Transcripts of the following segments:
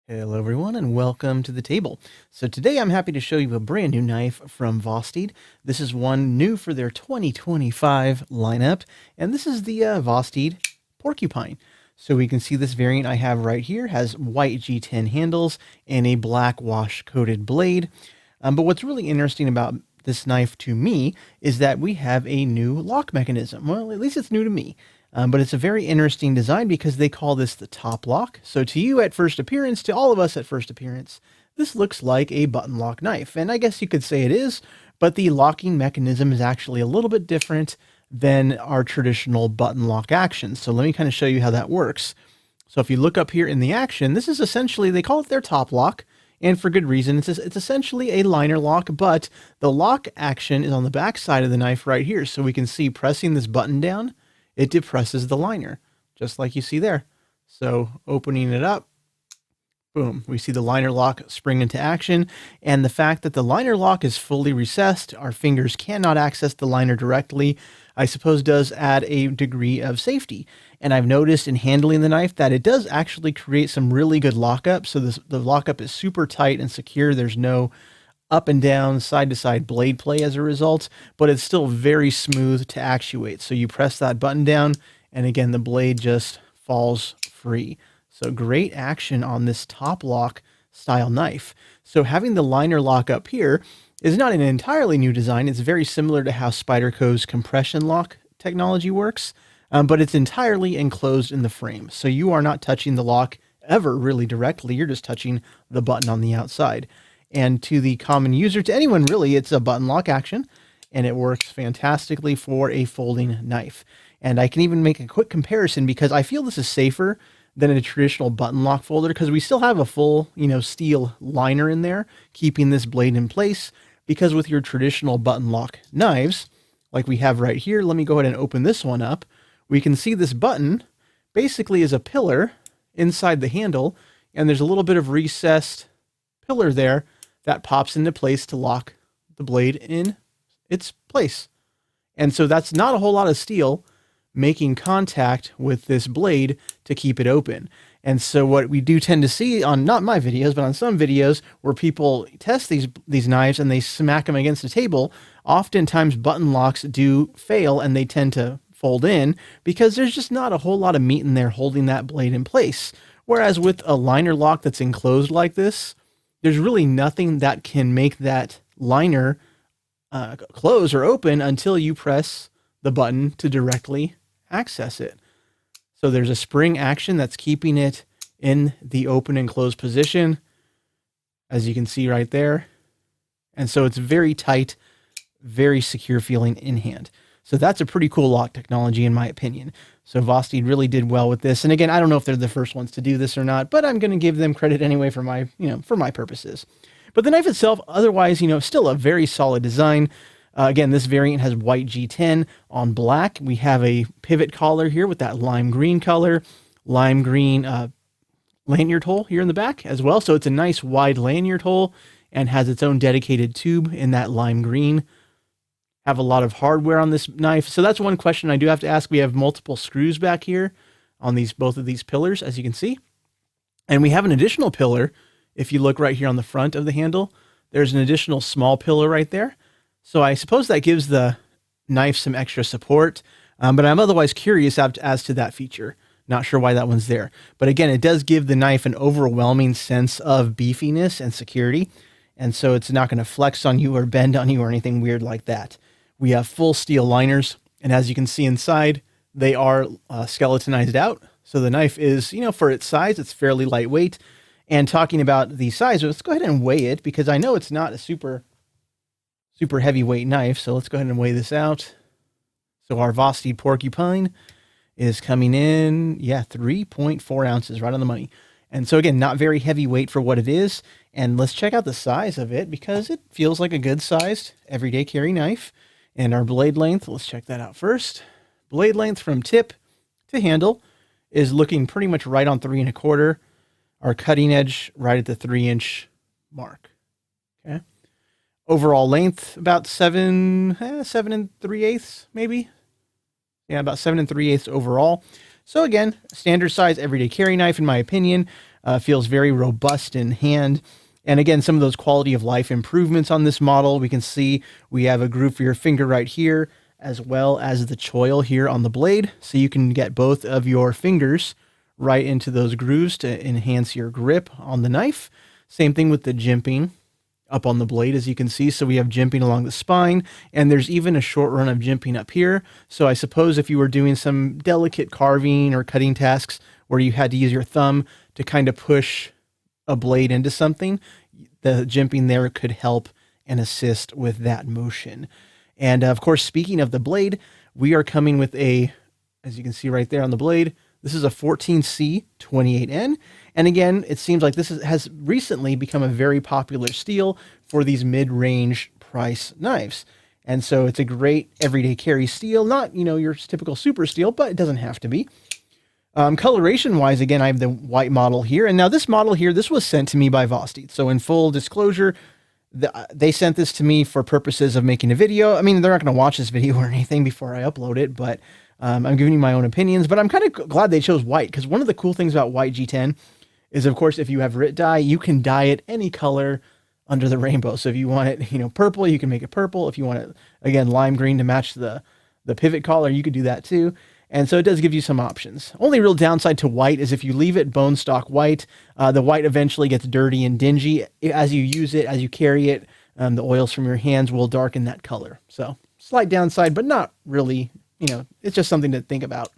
Hello everyone and welcome to the table. So today I'm happy to show you a brand new knife from Vosteed. This is one new for their 2025 lineup, and this is the Vosteed Porcupine. So we can see this variant I have right here has white G10 handles and a black wash coated blade. But what's really interesting about this knife to me is that we have a new lock mechanism. Well, at least it's new to me. But it's a very interesting design because they call this the top lock. So to you at first appearance, to all of us at first appearance, this looks like a button lock knife. And I guess you could say it is, but the locking mechanism is actually a little bit different than our traditional button lock action. So let me kind of show you how that works. So if you look up here in the action, this is essentially, they call it their top lock, and for good reason. It's essentially a liner lock, but the lock action is on the back side of the knife right here. So we can see pressing this button down, it depresses the liner, just like you see there. So opening it up, boom, we see the liner lock spring into action. And the fact that the liner lock is fully recessed, our fingers cannot access the liner directly, I suppose does add a degree of safety. And I've noticed in handling the knife that it does actually create some really good lockup. So the lockup is super tight and secure. There's no up and down, side to side blade play as a result, but it's still very smooth to actuate. So you press that button down, and again, the blade just falls free. So great action on this top lock style knife. So having the liner lock up here is not an entirely new design. It's very similar to how Spyderco's compression lock technology works, but it's entirely enclosed in the frame. So you are not touching the lock ever really directly. You're just touching the button on the outside. And to the common user, to anyone really, it's a button lock action, and it works fantastically for a folding knife. And I can even make a quick comparison because I feel this is safer than a traditional button lock folder because we still have a full, steel liner in there, keeping this blade in place. Because with your traditional button lock knives, like we have right here, let me go ahead and open this one up. We can see this button basically is a pillar inside the handle, and there's a little bit of recessed pillar there that pops into place to lock the blade in its place. And so that's not a whole lot of steel making contact with this blade to keep it open. And so what we do tend to see on, not my videos, but on some videos where people test these knives and they smack them against a table, oftentimes button locks do fail and they tend to fold in because there's just not a whole lot of meat in there holding that blade in place. Whereas with a liner lock that's enclosed like this, there's really nothing that can make that liner close or open until you press the button to directly access it. So there's a spring action that's keeping it in the open and closed position, as you can see right there. And so it's very tight, very secure feeling in hand. So that's a pretty cool lock technology in my opinion. So Vosteed really did well with this. And again, I don't know if they're the first ones to do this or not, but I'm going to give them credit anyway for my, for my purposes. But the knife itself, otherwise, still a very solid design. Again, this variant has white G10 on black. We have a pivot collar here with that lime green color, lime green lanyard hole here in the back as well. So it's a nice wide lanyard hole and has its own dedicated tube in that lime green. Have a lot of hardware on this knife. So that's one question I do have to ask. We have multiple screws back here on both of these pillars, as you can see. And we have an additional pillar. If you look right here on the front of the handle, there's an additional small pillar right there. So I suppose that gives the knife some extra support, but I'm otherwise curious as to that feature. Not sure why that one's there. But again, it does give the knife an overwhelming sense of beefiness and security. And so it's not going to flex on you or bend on you or anything weird like that. We have full steel liners, and as you can see inside, they are skeletonized out. So the knife is, for its size, it's fairly lightweight. And talking about the size, let's go ahead and weigh it because I know it's not a super heavyweight knife. So let's go ahead and weigh this out. So our Vosteed Porcupine is coming in, 3.4 ounces, right on the money. And so again, not very heavyweight for what it is. And let's check out the size of it because it feels like a good sized everyday carry knife. And our blade length, let's check that out first. Blade length from tip to handle is looking pretty much right on 3 1/4. Our cutting edge right at the 3-inch mark. Okay. Overall length about 7 3/8 maybe. Yeah, about 7 3/8 overall. So again, standard size everyday carry knife, in my opinion, feels very robust in hand. And again, some of those quality of life improvements on this model, we can see we have a groove for your finger right here, as well as the choil here on the blade. So you can get both of your fingers right into those grooves to enhance your grip on the knife. Same thing with the jimping up on the blade, as you can see. So we have jimping along the spine, and there's even a short run of jimping up here. So I suppose if you were doing some delicate carving or cutting tasks where you had to use your thumb to kind of push a blade into something, the jimping there could help and assist with that motion. And of course, speaking of the blade, we are coming with a, as you can see right there on the blade, this is a 14C 28N. And again, it seems like this has recently become a very popular steel for these mid-range price knives. And so it's a great everyday carry steel, not, your typical super steel, but it doesn't have to be. Coloration wise, again, I have the white model here. And now this model here, this was sent to me by Vosteed. So in full disclosure, they sent this to me for purposes of making a video. I mean, they're not going to watch this video or anything before I upload it, but I'm giving you my own opinions. But I'm kind of glad they chose white, because one of the cool things about white G10 is, of course, if you have Rit dye, you can dye it any color under the rainbow. So if you want it, purple, you can make it purple. If you want it, again, lime green to match the pivot collar, you could do that too. And so it does give you some options. Only real downside to white is if you leave it bone stock white, the white eventually gets dirty and dingy. As you use it, as you carry it, the oils from your hands will darken that color. So slight downside, but not really, it's just something to think about.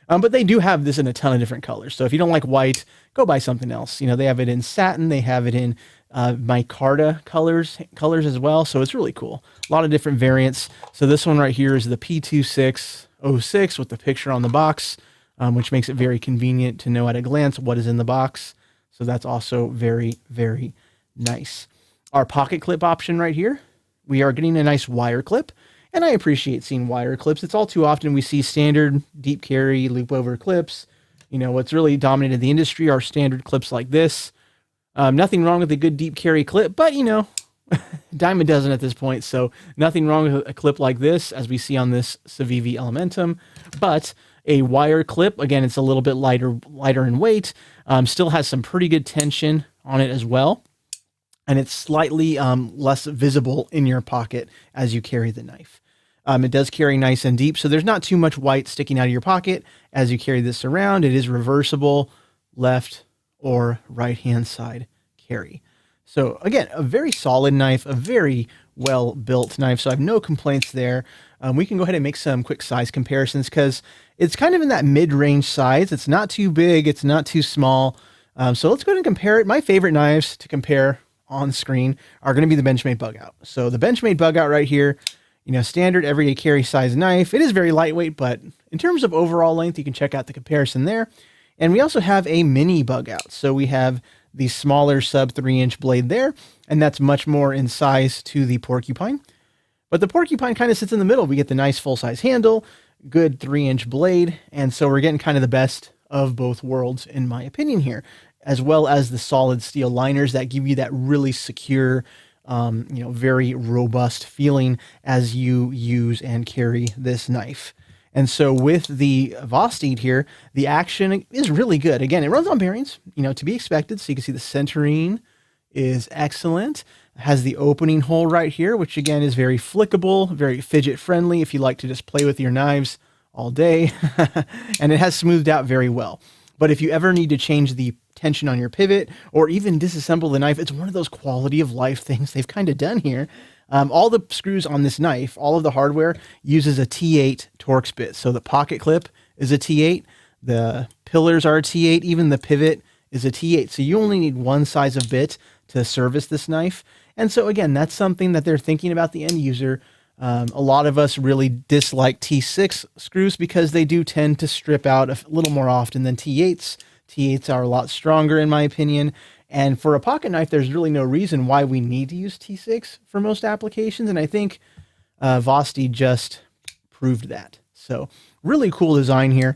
But they do have this in a ton of different colors. So if you don't like white, go buy something else. They have it in satin. They have it in micarta colors as well. So it's really cool. A lot of different variants. So this one right here is the P2606 with the picture on the box, which makes it very convenient to know at a glance what is in the box. So that's also very, very nice. Our pocket clip option right here, we are getting a nice wire clip. And I appreciate seeing wire clips. It's all too often we see standard deep carry loop over clips. What's really dominated the industry are standard clips like this. Nothing wrong with a good deep carry clip, but dime a dozen at this point. So nothing wrong with a clip like this, as we see on this Civivi Elementum. But a wire clip, again, it's a little bit lighter in weight. Still has some pretty good tension on it as well. And it's slightly less visible in your pocket as you carry the knife. It does carry nice and deep, so there's not too much white sticking out of your pocket as you carry this around. It is reversible, left or right-hand side carry. So again, a very solid knife, a very well-built knife, so I have no complaints there. We can go ahead and make some quick size comparisons, because it's kind of in that mid-range size. It's not too big, it's not too small. So let's go ahead and compare it. My favorite knives to compare on screen are going to be the Benchmade Bug Out. So the Benchmade Bug Out right here, standard everyday carry size knife. It is very lightweight, but in terms of overall length, you can check out the comparison there. And we also have a mini Bug Out. So we have the smaller sub 3-inch blade there, and that's much more in size to the Porcupine. But the Porcupine kind of sits in the middle. We get the nice full-size handle, good 3-inch blade, and so we're getting kind of the best of both worlds, in my opinion here, as well as the solid steel liners that give you that really secure, very robust feeling as you use and carry this knife. And so with the Vosteed here, the action is really good. Again, it runs on bearings, to be expected. So you can see the centering is excellent. It has the opening hole right here, which again is very flickable, very fidget friendly if you like to just play with your knives all day. And it has smoothed out very well. But if you ever need to change the tension on your pivot or even disassemble the knife, it's one of those quality of life things they've kind of done here. All the screws on this knife, all of the hardware uses a T8 Torx bit. So the pocket clip is a T8, the pillars are a T8, even the pivot is a T8. So you only need one size of bit to service this knife. And so again, that's something that they're thinking about the end user. A lot of us really dislike T6 screws because they do tend to strip out a little more often than T8s. T8s are a lot stronger in my opinion. And for a pocket knife, there's really no reason why we need to use T6 for most applications. And I think Vosteed just proved that. So really cool design here.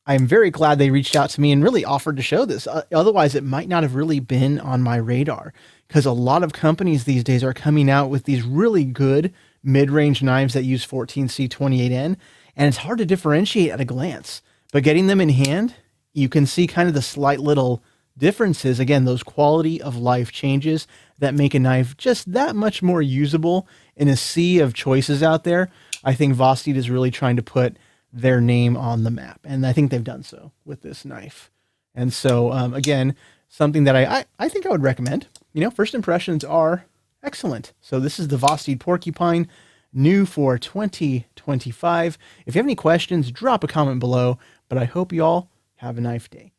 I'm very glad they reached out to me and really offered to show this. Otherwise, it might not have really been on my radar, because a lot of companies these days are coming out with these really good mid-range knives that use 14C28N, and it's hard to differentiate at a glance. But getting them in hand, you can see kind of the slight little differences. Again, those quality of life changes that make a knife just that much more usable in a sea of choices out there. I think Vosteed is really trying to put their name on the map, and I think they've done so with this knife. And so, again, something that I think I would recommend. You know, first impressions are excellent. So this is the Vosteed Porcupine, new for 2025. If you have any questions, drop a comment below, but I hope you all have a nice day.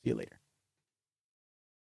See you later.